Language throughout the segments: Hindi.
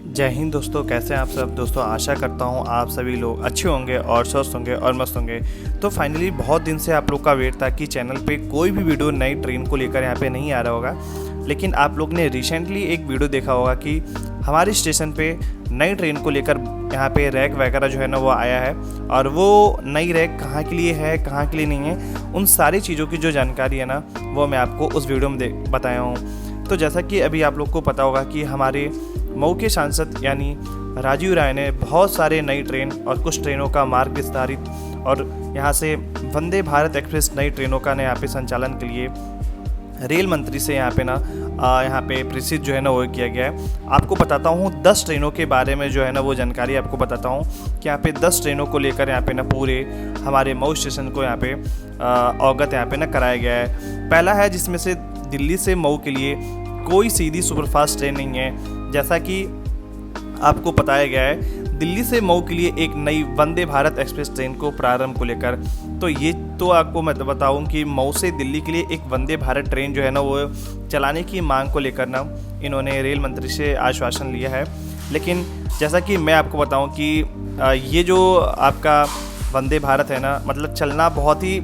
जय हिंद दोस्तों, कैसे हैं आप सब दोस्तों। आशा करता हूं आप सभी लोग अच्छे होंगे और स्वस्थ होंगे और मस्त होंगे। तो फाइनली बहुत दिन से आप लोग का वेट था कि चैनल पे कोई भी वीडियो नई ट्रेन को लेकर यहाँ पे नहीं आ रहा होगा, लेकिन आप लोग ने रिसेंटली एक वीडियो देखा होगा कि हमारे स्टेशन पे नई ट्रेन को लेकर यहाँ पे रैक वगैरह जो है ना वो आया है। और वो नई रैक कहाँ के लिए है, कहाँ के लिए नहीं है, उन सारी चीज़ों की जो जानकारी है ना वो मैं आपको उस वीडियो में बताया हूँ। तो जैसा कि अभी आप लोग को पता होगा कि हमारे मऊ के सांसद यानी राजीव राय ने बहुत सारे नई ट्रेन और कुछ ट्रेनों का मार्ग विस्तारित और यहाँ से वंदे भारत एक्सप्रेस नई ट्रेनों का यहाँ पे संचालन के लिए रेल मंत्री से यहाँ पे प्रेषित जो है ना वो किया गया है। आपको बताता हूँ 10 ट्रेनों के बारे में जो है ना वो जानकारी आपको बताता हूँ कि यहाँ पे 10 ट्रेनों को लेकर यहाँ पे ना पूरे हमारे मऊ स्टेशन को यहाँ पे अवगत यहाँ पे ना कराया गया है। पहला है जिसमें से दिल्ली से मऊ के लिए कोई सीधी सुपरफास्ट ट्रेन नहीं है। जैसा कि आपको बताया गया है दिल्ली से मऊ के लिए एक नई वंदे भारत एक्सप्रेस ट्रेन को प्रारंभ को लेकर, तो ये तो आपको मैं बताऊं कि मऊ से दिल्ली के लिए एक वंदे भारत ट्रेन जो है ना वो चलाने की मांग को लेकर ना इन्होंने रेल मंत्री से आश्वासन लिया है। लेकिन जैसा कि मैं आपको बताऊं कि ये जो आपका वंदे भारत है ना मतलब चलना बहुत ही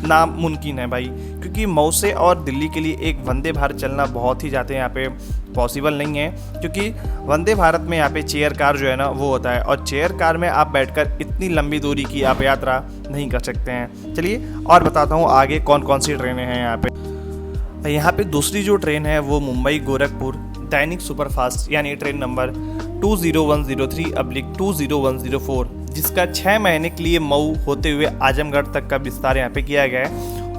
नामुमकिन है भाई, क्योंकि मऊ से और दिल्ली के लिए एक वंदे भारत चलना बहुत ही ज़्यादा यहाँ पे पॉसिबल नहीं है, क्योंकि वंदे भारत में यहाँ पे चेयर कार जो है ना वो होता है और चेयर कार में आप बैठकर इतनी लंबी दूरी की आप यात्रा नहीं कर सकते हैं। चलिए और बताता हूँ आगे कौन कौन सी ट्रेनें हैं यहाँ पे दूसरी जो ट्रेन है वो मुंबई गोरखपुर दैनिक सुपरफास्ट यानी ट्रेन नंबर 20103/20104 जिसका 6 महीने के लिए मऊ होते हुए आजमगढ़ तक का विस्तार यहाँ पे किया गया है।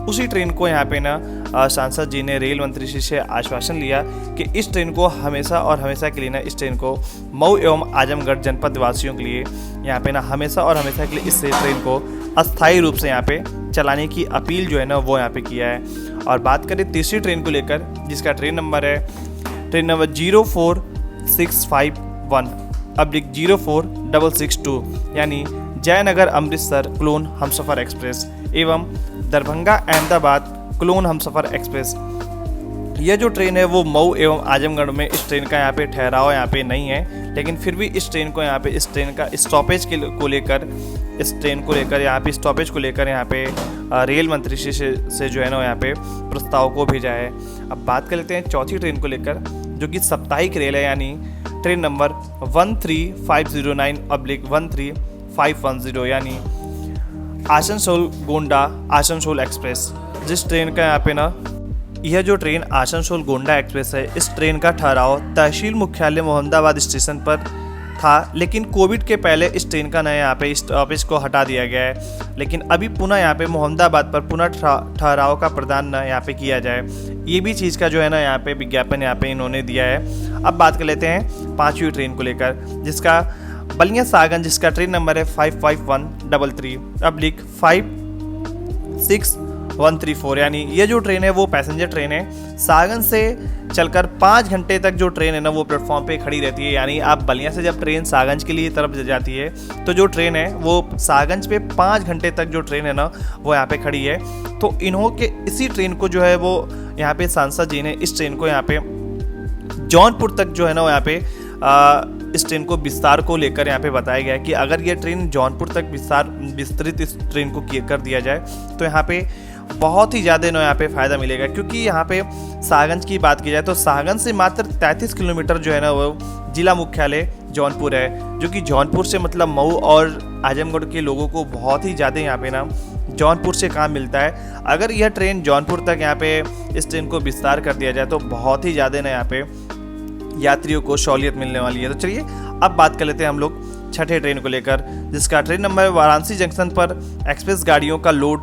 उसी ट्रेन को यहाँ पे ना सांसद जी ने रेल मंत्री जी से आश्वासन लिया कि इस ट्रेन को हमेशा और हमेशा के लिए ना इस ट्रेन को मऊ एवं आजमगढ़ जनपद वासियों के लिए यहाँ पे ना हमेशा और हमेशा के लिए इस ट्रेन को अस्थायी रूप से यहाँ पे चलाने की अपील जो है ना वो यहाँ पे किया है। और बात करें तीसरी ट्रेन को लेकर जिसका ट्रेन नंबर है ट्रेन नंबर 04651/04662 यानी जयनगर अमृतसर क्लोन हमसफ़र एक्सप्रेस एवं दरभंगा अहमदाबाद क्लोन हमसफ़र एक्सप्रेस। यह जो ट्रेन है वो मऊ एवं आजमगढ़ में इस ट्रेन का यहाँ पे ठहराव यहाँ पे नहीं है, लेकिन फिर भी इस ट्रेन को यहाँ पे इस ट्रेन का स्टॉपेज को लेकर यहाँ पे रेल मंत्री से जो है ना यहाँ पे प्रस्ताव को भेजा है। अब बात कर लेते हैं चौथी ट्रेन को लेकर जो कि साप्ताहिक रेल है यानी ट्रेन नंबर 13509/13510 यानी आसनसोल गोंडा आसनसोल एक्सप्रेस। जिस ट्रेन का यहाँ पे ना यह जो ट्रेन आसनसोल गोंडा एक्सप्रेस है इस ट्रेन का ठहराव तहसील मुख्यालय मोहम्मदाबाद स्टेशन पर था, लेकिन कोविड के पहले इस ट्रेन का नया यहाँ पे स्टॉपेज को हटा दिया गया है। लेकिन अभी पुनः यहाँ पे मोहम्मदाबाद पर पुनः ठहराव का प्रदान यहाँ पे किया जाए, ये भी चीज़ का जो है ना यहाँ पे विज्ञापन यहाँ पे इन्होंने दिया है। अब बात कर लेते हैं पाँचवीं ट्रेन को लेकर जिसका बलिया सागंज जिसका ट्रेन नंबर है 55133/56134 यानी ये जो ट्रेन है वो पैसेंजर ट्रेन है। सागंज से चलकर 5 घंटे तक जो ट्रेन है ना वो प्लेटफॉर्म पे खड़ी रहती है, यानी आप बलिया से जब ट्रेन सागंज के लिए तरफ जाती है तो जो ट्रेन है वो सागंज पे 5 घंटे तक जो ट्रेन है ना वो यहाँ पे खड़ी है। तो इन्हों के इसी ट्रेन को जो है वो यहाँ पे सांसद जी ने इस ट्रेन को यहाँ पे जौनपुर तक जो है ना यहाँ पे इस ट्रेन को विस्तार को लेकर यहाँ पे बताया गया है कि अगर ये ट्रेन जौनपुर तक विस्तृत इस ट्रेन को कर दिया जाए तो यहाँ पे बहुत ही ज़्यादा यहाँ पे फ़ायदा मिलेगा। क्योंकि यहाँ पे सागंज की बात की जाए तो सागंज से मात्र 33 किलोमीटर जो है ना वो जिला मुख्यालय जौनपुर है, जो कि जौनपुर से मतलब मऊ और आजमगढ़ के लोगों को बहुत ही ज़्यादा यहाँ पे ना जौनपुर से काम मिलता है। अगर यह ट्रेन जौनपुर तक यहाँ पे इस ट्रेन को विस्तार कर दिया जाए तो बहुत ही ज़्यादा ना यहाँ पे यात्रियों को सहूलियत मिलने वाली है। तो चलिए अब बात कर लेते हैं हम लोग छठे ट्रेन को लेकर जिसका ट्रेन नंबर वाराणसी जंक्शन पर एक्सप्रेस गाड़ियों का लोड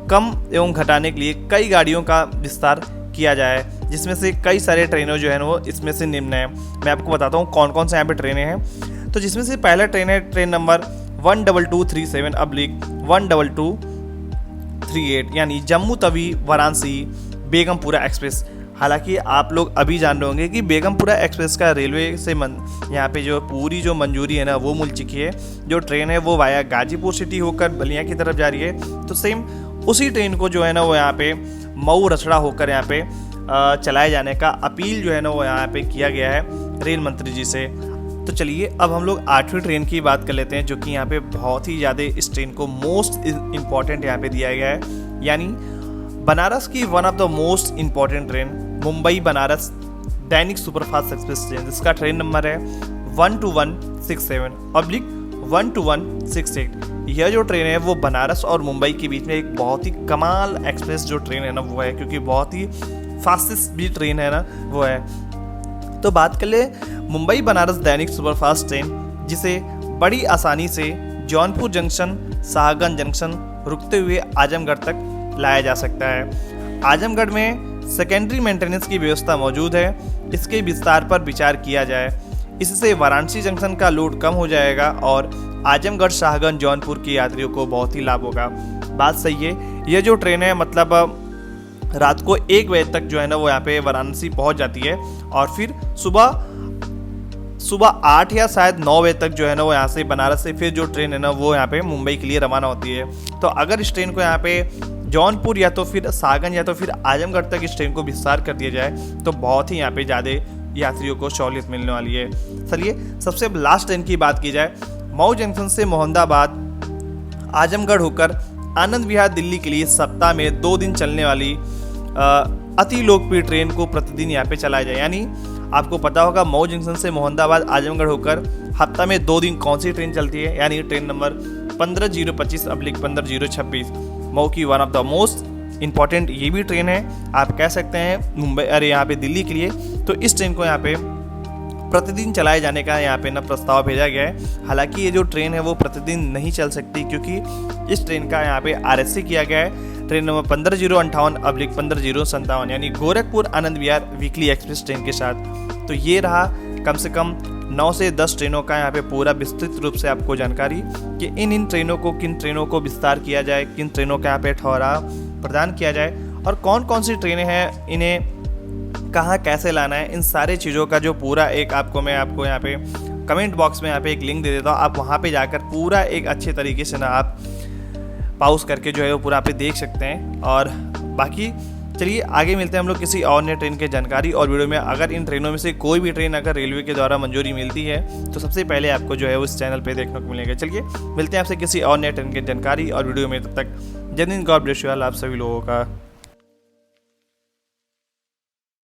कम एवं घटाने के लिए कई गाड़ियों का विस्तार किया जाए, जिसमें से कई सारे ट्रेनों जो है वो इसमें से निम्न है। मैं आपको बताता हूँ कौन कौन से यहाँ पे ट्रेनें हैं। तो जिसमें से पहला ट्रेन है ट्रेन नंबर 12237/12238 यानी जम्मू तवी वाराणसी बेगमपुरा एक्सप्रेस। हालांकि आप लोग अभी जान रहे होंगे कि बेगमपुरा एक्सप्रेस का रेलवे से यहाँ पे जो पूरी जो मंजूरी है ना वो मिल चुकी है। जो ट्रेन है वो वाया गाजीपुर सिटी होकर बलिया की तरफ जा रही है। तो सेम उसी ट्रेन को जो है ना वो यहाँ पे मऊ रसड़ा होकर यहाँ पे चलाए जाने का अपील जो है ना वो यहाँ पे किया गया है रेल मंत्री जी से। तो तो चलिए अब हम लोग 8वीं ट्रेन की बात कर लेते हैं, जो कि यहाँ पे बहुत ही ज़्यादा इस ट्रेन को मोस्ट इम्पॉर्टेंट यहाँ पे दिया गया है। यानी बनारस की one of the most important train Mumbai Banaras Dainik superfast express train, जिसका ट्रेन नंबर है 12167/12168। यह जो ट्रेन है वो बनारस और मुंबई के बीच में एक बहुत ही कमाल एक्सप्रेस जो ट्रेन है ना वो है, क्योंकि बहुत ही फास्टेस्ट भी ट्रेन है ना वो है। तो बात कर ले मुंबई बनारस दैनिक सुपरफास्ट ट्रेन, जिसे बड़ी आसानी से जौनपुर जंक्शन, शाहगंज जंक्शन रुकते हुए आजमगढ़ तक लाया जा सकता है। आजमगढ़ में सेकेंडरी मेंटेनेंस की व्यवस्था मौजूद है, इसके विस्तार पर विचार किया जाए। इससे वाराणसी जंक्शन का लोड कम हो जाएगा और आजमगढ़, शाहगंज, जौनपुर के यात्रियों को बहुत ही लाभ होगा। बात सही है, यह जो ट्रेन है मतलब रात को 1 बजे तक जो है ना वो यहाँ पे वाराणसी पहुँच जाती है और फिर सुबह 8 या शायद 9 बजे तक जो है ना वो यहाँ से बनारस से फिर जो ट्रेन है ना वो यहाँ पे मुंबई के लिए रवाना होती है। तो अगर इस ट्रेन को यहाँ पे जौनपुर या तो फिर शाहगंज या तो फिर आजमगढ़ तक इस ट्रेन को विस्तार कर दिया जाए तो बहुत ही यहाँ पे ज़्यादा यात्रियों को सहूलियत मिलने वाली है। चलिए सबसे लास्ट ट्रेन की बात की जाए, मऊ जंक्शन से मोहम्मदाबाद आजमगढ़ होकर आनंद विहार दिल्ली के लिए सप्ताह में 2 दिन चलने वाली अति लोकप्रिय ट्रेन को प्रतिदिन यहाँ पे चलाया जाए। यानी आपको पता होगा मऊ जंक्शन से मोहम्मदाबाद आजमगढ़ होकर हफ्ता में 2 दिन कौन सी ट्रेन चलती है, यानी ट्रेन नंबर 15025/15026 मऊ की one of the most important ये भी ट्रेन है, आप कह सकते हैं मुंबई यहाँ पे दिल्ली के लिए। तो इस ट्रेन को यहाँ पे प्रतिदिन चलाए जाने का यहाँ पे ना प्रस्ताव भेजा गया है। हालांकि ये जो ट्रेन है वो प्रतिदिन नहीं चल सकती, क्योंकि इस ट्रेन का यहाँ पे RSC किया गया है ट्रेन नंबर 15058/15057, यानी Gorakhpur Anand Vihar weekly express train के साथ। तो ये रहा कम से कम 9 से 10 ट्रेनों का यहाँ पे पूरा विस्तृत रूप से आपको जानकारी कि इन ट्रेनों को किन ट्रेनों को विस्तार किया जाए, किन ट्रेनों का यहाँ पे ठहराव प्रदान किया जाए और कौन कौन सी ट्रेनें हैं, इन्हें कहाँ कैसे लाना है, इन सारे चीज़ों का जो पूरा एक मैं आपको यहाँ पे कमेंट बॉक्स में यहाँ पे एक लिंक दे देता हूँ। आप वहाँ पे जाकर पूरा एक अच्छे तरीके से ना आप पॉज करके जो है वो पूरा पे देख सकते हैं। और बाकी चलिए आगे मिलते हैं हम लोग किसी और नए ट्रेन के जानकारी और वीडियो में। अगर इन ट्रेनों में से कोई भी ट्रेन अगर रेलवे के द्वारा मंजूरी मिलती है तो सबसे पहले आपको जो है उस चैनल पे देखने को मिलेगा। चलिए मिलते हैं आपसे किसी और नए ट्रेन की जानकारी और वीडियो में, तब तक जय Hind, God bless you all आप सभी लोगों का।